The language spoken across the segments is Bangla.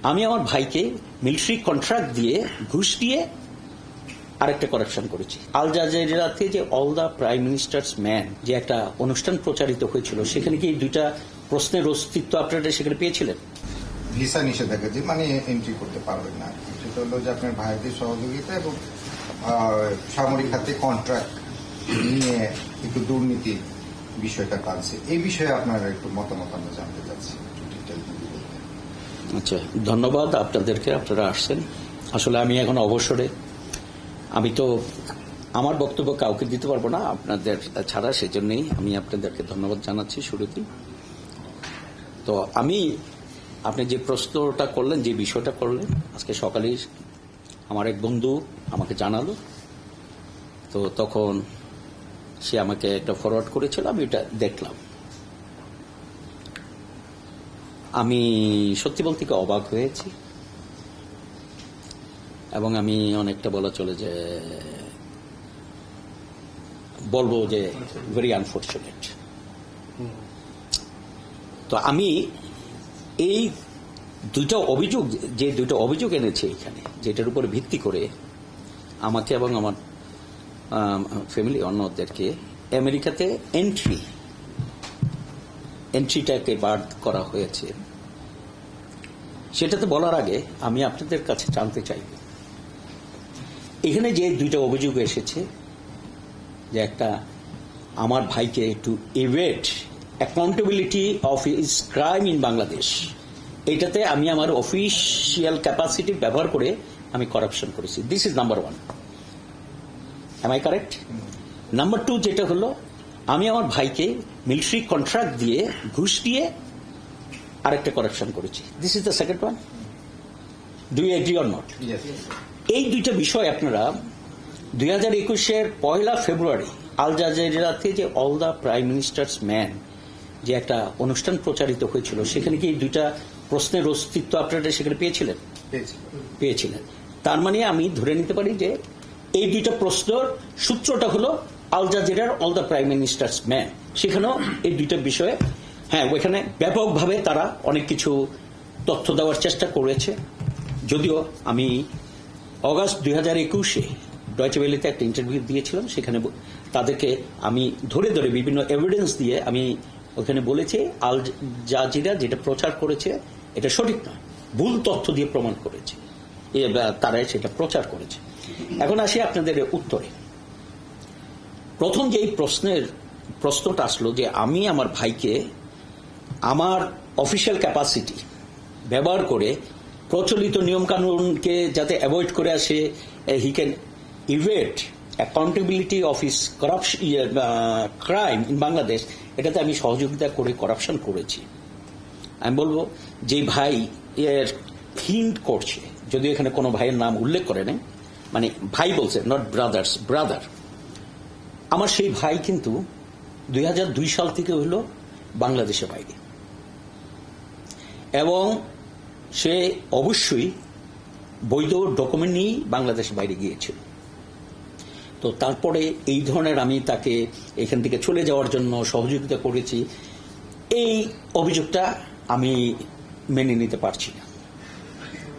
আমি আমার ভাইকে মিলিটারি কন্ট্রাক্ট দিয়ে ঘুষ দিয়ে আরেকটা কারাপশন করেছি। আল জাজিরাতে যে all the prime ministers man যে একটা অনুষ্ঠান প্রচারিত হয়েছিল, সেখানে কি এই দুইটা প্রশ্নের অস্তিত্ব আপনারা সেখানে পেয়েছিলেন? ভিসা নিষেধাজ্ঞা যে মানে এন্ট্রি করতে পারবেন না, সেটা হলো যে আপনার ভাইদের সহযোগিতা এবং সামরিক খাতে কন্ট্রাক্ট নিয়ে একটু দুর্নীতির বিষয়টা টানছে। এই বিষয়ে আপনার একটু মতামত আমরা জানতে চাচ্ছি। আচ্ছা, ধন্যবাদ আপনাদেরকে, আপনারা আসছেন। আসলে আমি এখন অবসরে, আমি তো আমার বক্তব্য কাউকে দিতে পারবো না আপনাদের ছাড়া, সেজন্যই আমি আপনাদেরকে ধন্যবাদ জানাচ্ছি শুরুতেই। তো আমি, আপনি যে প্রশ্নটা করলেন, যে বিষয়টা করলেন, আজকে সকালে আমার এক বন্ধু আমাকে জানালো, তো তখন সে আমাকে একটা ফরওয়ার্ড করেছিল, আমি এটা দেখলাম। আমি সত্যি বলতে কি অবাক হয়েছি, এবং আমি অনেকটা বলা চলে যে বলবো যে ভেরি আনফর্চুনেট। তো আমি এই দুইটা অভিযোগ, যে দুইটা অভিযোগ এনেছে এখানে, যেটার উপরে ভিত্তি করে আমাকে এবং আমার ফ্যামিলি অন্যদেরকে আমেরিকাতে এন্ট্রিটাকে বাদ করা হয়েছে, সেটাতে বলার আগে আমি আপনাদের কাছে জানতে চাইব, এখানে যে দুইটা অভিযোগ এসেছে, যে একটা আমার ভাইকে to evade accountability of his crime in Bangladesh, এটাতে আমি আমার অফিসিয়াল ক্যাপাসিটি ব্যবহার করে আমি করাপশন করেছি। This is number one. Am I correct? Number two যেটা হলো, আমি আমার ভাইকে মিলিটারি কন্ট্রাক্ট দিয়ে ঘুষ দিয়ে আরেকটা কারাপশন করেছি। This is the second one. Do you agree or not? এই দুইটা বিষয় আপনারা 2021-এর 1 ফেব্রুয়ারি আল জাজিরাতে যে all the prime ministers man যে একটা অনুষ্ঠান প্রচারিত হয়েছিল, সেখানে কি এই দুইটা প্রশ্নের অস্তিত্ব আপনারা সেখানে পেয়েছিলেন? পেয়েছিলেন। তার মানে আমি ধরে নিতে পারি যে এই দুইটা প্রশ্নের সূত্রটা হলো আল জাজিরার all the prime ministers man. সেখানেও এই দুইটা বিষয়ে, হ্যাঁ, ওইখানে ব্যাপকভাবে তারা অনেক কিছু তথ্য দেওয়ার চেষ্টা করেছে। যদিও আমি অগাস্ট 2021-এ ডয়েচে ভেলেতে একটা ইন্টারভিউ দিয়েছিলাম, সেখানে তাদেরকে আমি ধরে ধরে বিভিন্ন এভিডেন্স দিয়ে আমি ওখানে বলেছি আল জাজিরা যেটা প্রচার করেছে এটা সঠিক নয়, ভুল তথ্য দিয়ে প্রমাণ করেছে, তারা সেটা প্রচার করেছে। এখন আসি আপনাদের উত্তরে। প্রথম যে প্রশ্নটা আসলো যে আমি আমার ভাইকে আমার অফিসিয়াল ক্যাপাসিটি ব্যবহার করে প্রচলিত নিয়মকানুনকে যাতে অ্যাভয়েড করে আসে, he can Yvette accountability of his crime in Bangladesh, এটাতে আমি সহযোগিতা করে করাপশন করেছি। আমি বলবো যে ভাই এর হিন্ট করছে, যদিও এখানে কোনো ভাইয়ের নাম উল্লেখ করে নেই, মানে ভাই বলছে, নট ব্রাদার্স, ব্রাদার। আমার সেই ভাই কিন্তু 2002 সাল থেকে হলো বাংলাদেশের বাইরে, এবং সে অবশ্যই বৈধ ডকুমেন্ট নিয়েই বাংলাদেশের বাইরে গিয়েছিল। তো তারপরে এই ধরনের আমি তাকে এখান থেকে চলে যাওয়ার জন্য সহযোগিতা করেছি, এই অভিযোগটা আমি মেনে নিতে পারছি না।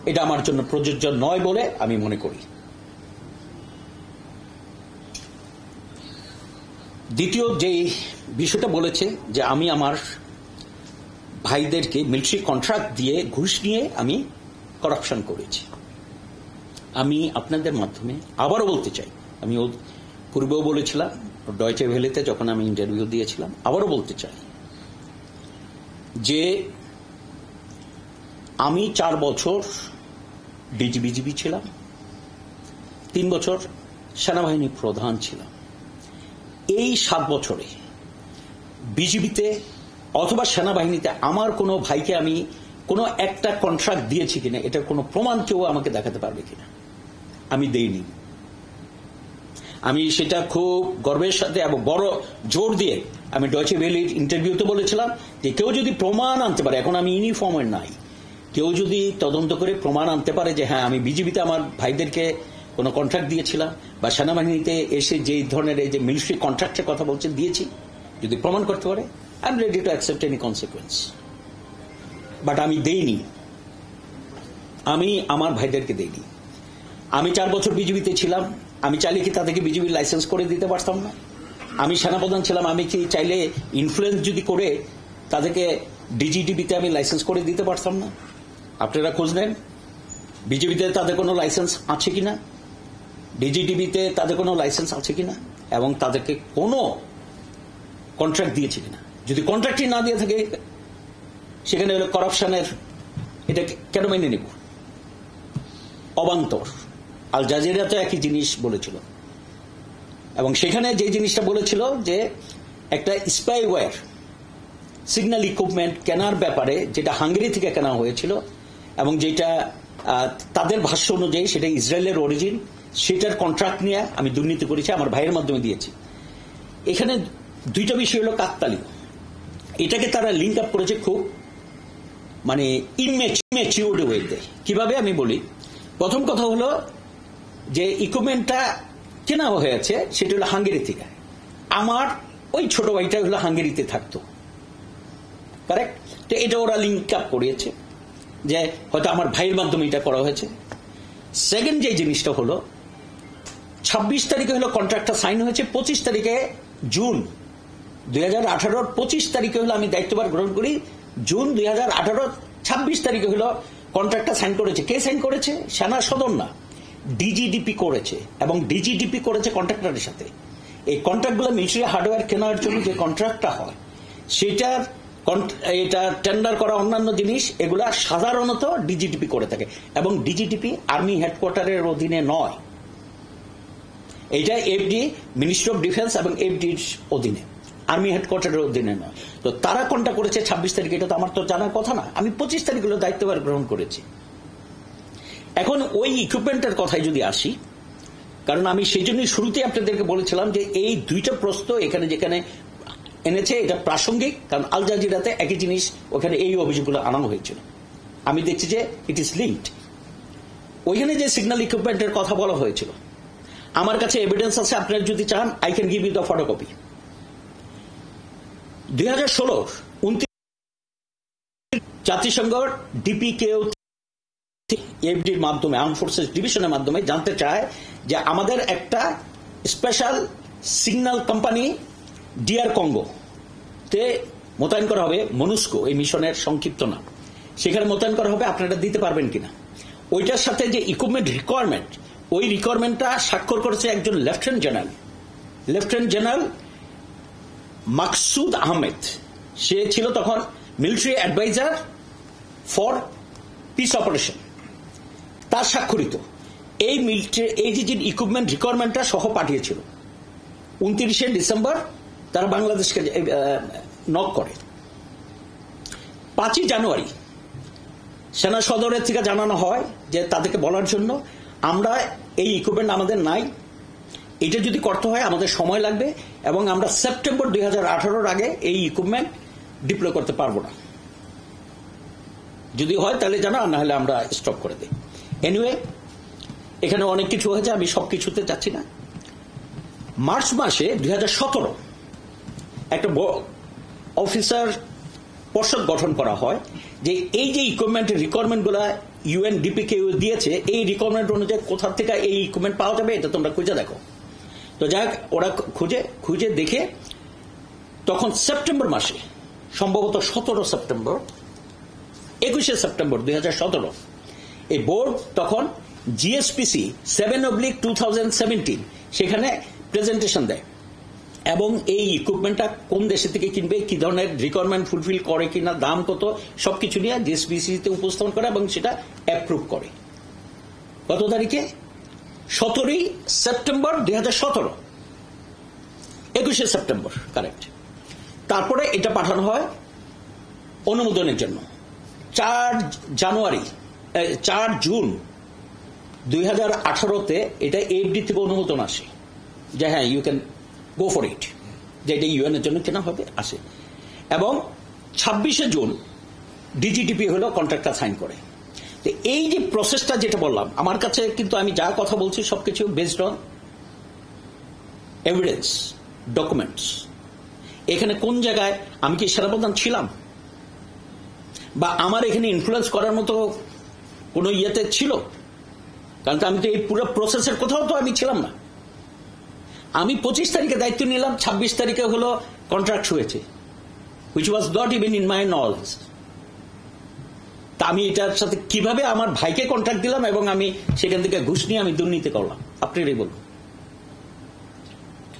এটা আমার জন্য প্রযোজ্য নয় বলে আমি মনে করি। দ্বিতীয় যে বিষয়টা বলেছে যে আমি আমার ভাইদেরকে মিলিটারি কন্ট্রাক্ট দিয়ে ঘুষ নিয়ে আমি করাপশন করেছি, আমি আপনাদের মাধ্যমে আবারও বলতে চাই, আমি পূর্বেও বলেছিলাম ডয়েচে ভেলেতে যখন আমি ইন্টারভিউ দিয়েছিলাম, আবারও বলতে চাই যে আমি 4 বছর ডিজিবিজিবি ছিলাম, 3 বছর সেনাবাহিনী প্রধান ছিলাম। এই 7 বছরে বিজিবিতে অথবা সেনাবাহিনীতে আমার কোনো ভাইকে আমি কোনো একটা কন্ট্রাক্ট দিয়েছি কিনা, এটার কোনো প্রমাণ কেউ আমাকে দেখাতে পারবে কিনা? আমি দেইনি। আমি সেটা খুব গর্বের সাথে এবং বড় জোর দিয়ে আমি ডয়েচে ভেলের ইন্টারভিউতে বলেছিলাম যে কেউ যদি প্রমাণ আনতে পারে, এখন আমি ইউনিফর্মের নাই, কেউ যদি তদন্ত করে প্রমাণ আনতে পারে যে হ্যাঁ আমি বিজিবিতে আমার ভাইদেরকে কোনো কন্ট্রাক্ট দিয়েছিলাম, বা সেনাবাহিনীতে এসে যে ধরনের এই যে মিলিটারি কন্ট্রাক্টের কথা বলছেন দিয়েছি, যদি প্রমাণ করতে পারে, I am ready to accept any consequence. But আমি দেইনি। আমি আমার ভাইদেরকে দেইনি। আমি 4 বছর বিজিবিতে ছিলাম, আমি চাইলে কি তাদেরকে বিজিবির লাইসেন্স করে দিতে পারতাম না? আমি সেনাপ্রধান ছিলাম, আমি কি চাইলে ইনফ্লুয়েন্স যদি করে তাদেরকে ডিজিটিভিতে আমি লাইসেন্স করে দিতে পারতাম না? আপনারা খোঁজ নেন বিজিবিতে তাদের কোনো লাইসেন্স আছে কিনা, ডিজিটিভিতে তাদের কোনো লাইসেন্স আছে কিনা, এবং তাদেরকে কোনো কন্ট্রাক্ট দিয়েছে কিনা। যদি কন্ট্রাক্টই না দিয়ে থাকে সেখানে হলো করাপশনের, এটা কেন মেনে নেব? অবান্তর। আল জাজিরা তো একই জিনিস বলেছিল, এবং সেখানে যে জিনিসটা বলেছিল যে একটা স্পাইওয়্যার সিগন্যাল ইকুইপমেন্ট কেনার ব্যাপারে, যেটা হাঙ্গেরি থেকে কেনা হয়েছিল এবং যেটা তাদের ভাষ্য অনুযায়ী সেটা ইসরায়েলের অরিজিন, সেটার কন্ট্রাক্ট নিয়ে আমি দুর্নীতি করেছি, আমার ভাইয়ের মাধ্যমে দিয়েছি। এখানে দুইটা বিষয় হলো কাকতালীয়। এটাকে তারা লিঙ্ক আপ করেছে খুব মানে ইমেচিউরড ওয়েতে। কিভাবে আমি বলি, প্রথম কথা হলো যে ইকুইপমেন্টটা কেনা হয়েছে সেটা হলো হাঙ্গেরি থেকে। আমার ওই ছোট ভাইটা হলো হাঙ্গেরিতে থাকতো, কারেক্ট? তো এটা ওরা লিঙ্ক আপ করিয়েছে যে হয়তো আমার ভাইয়ের মাধ্যমে এটা করা হয়েছে। সেকেন্ড যে জিনিসটা হলো 26 তারিখে হলো কন্ট্রাক্টটা সাইন হয়েছে, 25 তারিখে জুন 2018 25 তারিখে হলো আমি দায়িত্বভার গ্রহণ করি, জুন 2018 26 তারিখে হলো কন্ট্রাক্টটা সাইন করেছে। কে সাইন করেছে? সেনা সদর না, ডিজিডিপি করেছে, এবং ডিজিডিপি করেছে কন্ট্রাক্টরের সাথে। এই কন্ট্রাক্টগুলো মিলিটারি হার্ডওয়্যার কেনার জন্য যে কন্ট্রাক্টটা হয় সেটার এটা টেন্ডার করা অন্যান্য জিনিস এগুলা সাধারণত ডিজিটিপি করে থাকে, এবং ডিজিটিপি আর্মি হেডকোয়ার্টারের অধীনে নয়, এটা এফডি মিনিস্ট্রি অফ ডিফেন্স এবং এফডির অধীনে, আর্মি হেডকোয়ার্টারের অধীনে নয়। তো তারা কোনটা করেছে 26 তারিখে, এটা তো আমার তো জানার কথা না। আমি 25 তারিখ হলো দায়িত্বভার গ্রহণ করেছি। এখন ওই ইকুইপমেন্টের কথায় যদি আসি, কারণ আমি সেই জন্যই শুরুতেই আপনাদেরকে বলেছিলাম যে এই দুইটা প্রশ্ন এখানে যেখানে এনেছে এটা প্রাসঙ্গিক, কারণ আল জাজিরাতে একই জিনিস ওখানে এই অভিযোগগুলো আনানো হয়েছিল। আমি দেখছি যে ইট ইজ লিঙ্কড। ওইখানে যে সিগন্যাল ইকুইপমেন্টের কথা বলা হয়েছিল, আমার কাছে এভিডেন্স আছে, আপনারা যদি চান I can give you the photocopy. 2016 জাতিসংঘ ডিপিকেও এফডির মাধ্যমে, আর্ম ফোর্সেস ডিভিশনের মাধ্যমে জানতে চায় যে আমাদের একটা special signal company DR Congo তে মোতায়েন করা হবে, মনুস্কো এই মিশনের সংক্ষিপ্ত নাম, সেখানে মোতায়েন করা হবে, আপনারা দিতে পারবেন কিনা। ওইটার সাথে যে ইকুইপমেন্ট রিকোয়ারমেন্ট, ওই রিকোয়ারমেন্টটা স্বাক্ষর করেছে একজন লেফটেন্যান্ট জেনারেল মাকসুদ আহমেদ। সে ছিল তখন military adviser for peace operation, তার স্বাক্ষরিত এই মিলিটারি এই যে ইকুইপমেন্ট রিকোয়ারমেন্টটা সহ পাঠিয়েছিল। 29 ডিসেম্বর তারা বাংলাদেশকে নক করে। 5 জানুয়ারি সেনা সদরের থেকে জানানো হয় যে তাদেরকে বলার জন্য আমরা এই ইকুইপমেন্ট আমাদের নাই, এটা যদি করতে হয় আমাদের সময় লাগবে, এবং আমরা সেপ্টেম্বর 2018 আগে এই ইকুইপমেন্ট ডিপ্লয় করতে পারবো না, যদি হয় তাহলে জানা, না হলে আমরা স্টপ করে দিই। এনিওয়ে এখানে অনেক কিছু হয়েছে, আমি সবকিছুতে যাচ্ছি না। মার্চ মাসে 2017 একটা অফিসার পর্ষদ গঠন করা হয় যে এই যে ইকুইপমেন্টের রিকোয়ারমেন্টগুলো ইউএনডিপিকে দিয়েছে, এই রিকোয়ারমেন্ট অনুযায়ী কোথা থেকে এই ইকুইপমেন্ট পাওয়া যাবে এটা তোমরা খুঁজে দেখো। তো যাক, ওরা খুঁজে দেখে তখন সেপ্টেম্বর মাসে, সম্ভবত 21 সেপ্টেম্বর 2017 এই বোর্ড তখন জিএসপিসি 7/2017 সেখানে প্রেজেন্টেশন দেয়, এবং এই ইকুইপমেন্টটা কোন দেশে থেকে কিনবে, কি ধরনের রিকোয়ারমেন্ট ফুলফিল করে কিনা, দাম কত, সবকিছু নিয়ে জিএসপিসিতে উপস্থাপন করে এবং সেটা অ্যাপ্রুভ করে। কত তারিখে? 17 সেপ্টেম্বর 2017, 21 সেপ্টেম্বর কারেক্ট। তারপরে এটা পাঠানো হয় অনুমোদনের জন্য। 4 জুন 2018 এটা এফডি থেকে অনুমোদন আসে যে হ্যাঁ you can go for it, যে এটা ইউএন এর জন্য কেনা হবে, আসে। এবং 26 জুন ডিজিটিপি হলো কন্ট্রাক্টটা সাইন করে। তো এই যে প্রসেসটা যেটা বললাম, আমার কাছে কিন্তু আমি যা কথা বলছি সবকিছু বেসড অন এভিডেন্স, ডকুমেন্টস। এখানে কোন জায়গায় আমি কি সেনাপ্রধান ছিলাম, বা আমার এখানে ইনফ্লুয়েন্স করার মতো কোনো ইয়েতে ছিল? কারণ আমি তো এই পুরো প্রসেসের কোথাও তো আমি ছিলাম না। আমি 25 তারিখে দায়িত্ব নিলাম, 26 তারিখে হলো কন্ট্রাক্ট হয়েছে, which was not even in my knowledge। তা আমি এটার সাথে কিভাবে আমার ভাইকে কন্ট্রাক্ট দিলাম এবং আমি সেখান থেকে ঘুষ নিয়ে আমি দুর্নীতি করলাম, আপনারই বলুন।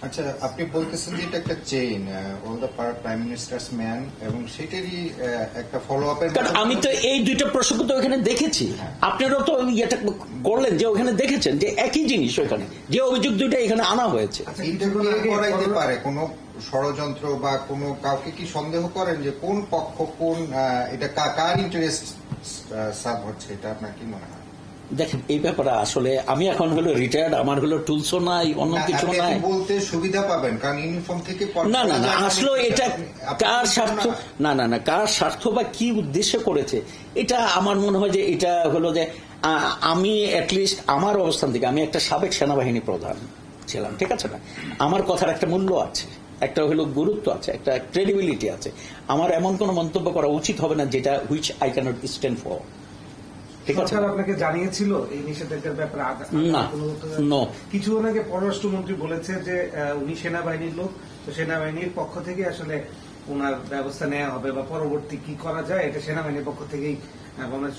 আচ্ছা, আপনি বলতেছেন যে এটা একটা chain, all the prime ministers man, এবং সেটারই একটা ফলো আপের। কারণ আমি তো এই দুইটা প্রসঙ্গ তো ওখানে দেখেছি, আপনারাও তো ইয়েটা করলেন যে ওখানে দেখেছেন যে একই জিনিস ওখানে, যে অভিযোগ দুইটা এখানে আনা হয়েছে। ইন্টারভিউ করাইতে পারে কোনো ষড়যন্ত্র বা কোনো কাউকে কি সন্দেহ করেন যে কোন পক্ষ কোন এটা কার ইন্টারেস্ট সার্ভ হচ্ছে, এটা আপনার কি মনে হয়? দেখেন, এই ব্যাপারে আসলে আমি এখন হলো রিটায়ার্ড, আমার হলো টুলসও নাই, অন্য কিছু নাই, বলতে সুবিধা পাবেন কারণ ইউনিফর্ম থেকে না না না, আসলে এটা কার স্বার্থ, না না না, কার স্বার্থ বা কি উদ্দেশ্য করেছে, এটা আমার মনে হয় যে এটা হলো যে আমি অ্যাটলিস্ট আমার অবস্থান থেকে, আমি একটা সাবেক সেনাবাহিনী প্রধান ছিলাম, ঠিক আছে না, আমার কথার একটা মূল্য আছে, একটা হলো গুরুত্ব আছে, একটা ক্রেডিবিলিটি আছে। আমার এমন কোন মন্তব্য করা উচিত হবে না যেটা which I cannot stand for. সরকার আপনাকে জানিয়েছিল এই নিষেধাজ্ঞার ব্যাপারে? না, কিছুক্ষণ আগে পররাষ্ট্রমন্ত্রী বলেছে যে উনি সেনাবাহিনীর লোক, তো সেনাবাহিনীর পক্ষ থেকে আসলে ওনার ব্যবস্থা নেওয়া হবে বা পরবর্তী কি করা যায় এটা সেনাবাহিনীর পক্ষ থেকেই,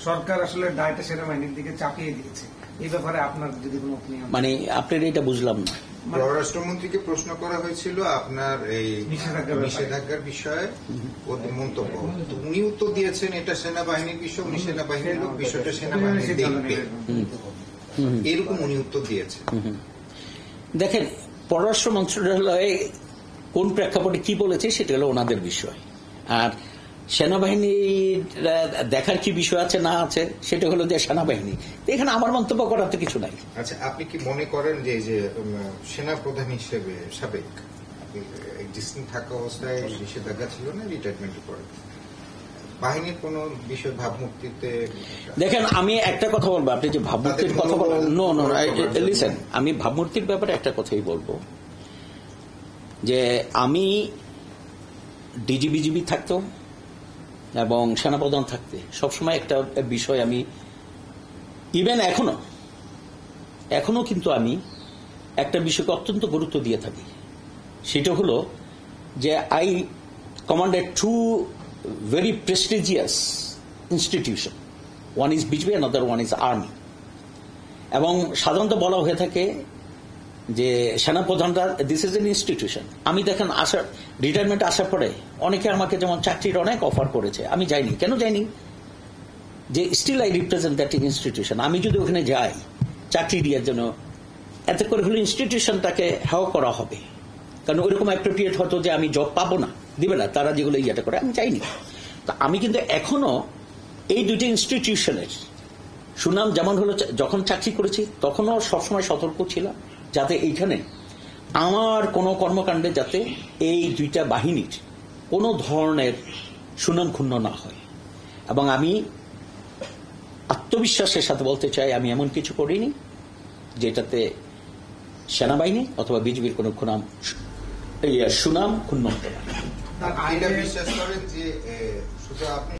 সরকার আসলে দায়টা সেনাবাহিনীর দিকে চাপিয়ে দিয়েছে। এই ব্যাপারে আপনার যদি কোনো অপিনিয়ন। মানে আপনার এটা বুঝলাম না। পররাষ্ট্রমন্ত্রীকে প্রশ্ন করা হয়েছিল আপনার এই নিষেধাজ্ঞার বিষয়ে মন্তব্য, উনি উত্তর দিয়েছেন এটা সেনাবাহিনীর বিষয়, উনি সেনাবাহিনীর লোক, বিষয়টা সেনাবাহিনী দেখবে, এরকম উনি উত্তর দিয়েছেন। দেখেন, পররাষ্ট্র মন্ত্রণালয়ে কোন প্রেক্ষাপটে কি বলেছে সেটা হলো ওনাদের বিষয়, আর সেনাবাহিনীর দেখার কি বিষয় আছে না আছে সেটা হলো যে সেনাবাহিনী, এখানে আমার মন্তব্য করার তো কিছু নাই। আচ্ছা, আপনি কি মনে করেন যে সেনা প্রধান হিসেবে সাবেক এক্সিস্টিং থাকা অবস্থায় নিষেধাজ্ঞা ছিল না রিটায়ারমেন্টের পরে, বাহিনীর কোন বিষয় ভাবমূর্তিতে? দেখেন, আমি একটা কথা বলবো, আপনি যে ভাবমূর্তির কথা বলেন, নো নো লিসেন, আমি ভাবমূর্তির ব্যাপারে একটা কথাই বলবো যে আমি ডিজিবিজিবি থাকতো এবং সেনাপ্রধান থাকতে সবসময় একটা বিষয় আমি ইভেন এখনো কিন্তু আমি একটা বিষয়কে অত্যন্ত গুরুত্ব দিয়ে থাকি, সেটা হলো যে I commanded to very prestigious institution. One is BJP, another one is Army. এবং সাধারণত বলা হয়ে থাকে যে সেনাপ্রধানরা দিস ইজ এন ইনস্টিটিউশন। আমি দেখেন রিটায়ারমেন্ট আসার পরে অনেকে আমাকে যেমন চাকরির অনেক অফার করেছে, আমি যাইনি। কেন যাইনি? যে still I represent that institution. আমি যদি ওখানে যাই চাকরি দেওয়ার জন্য, এতে করে হলো ইনস্টিটিউশনটাকে হেয় করা হবে, কারণ ওইরকম অ্যাপ্রোপ্রিয়েট হতো যে আমি জব পাবো না, দিবে না তারা যেগুলো ইয়েটা করে, আমি চাইনি। তো আমি কিন্তু এখনো এই দুইটা ইনস্টিটিউশনের সুনাম যেমন হলো, যখন চাকরি করেছি তখনও সবসময় সতর্ক ছিলাম যাতে এইখানে আমার কোনো কর্মকাণ্ডে যাতে এই দুইটা বাহিনীর কোনো ধরনের সুনাম ক্ষুণ্ণ না হয়। এবং আমি আত্মবিশ্বাসের সাথে বলতে চাই আমি এমন কিছু করিনি যেটাতে সেনাবাহিনী অথবা বিজেপির কোনো সুনাম ক্ষুণ্ণ হতে পারে। বিশ্বাস করেন যে শুধু আপনি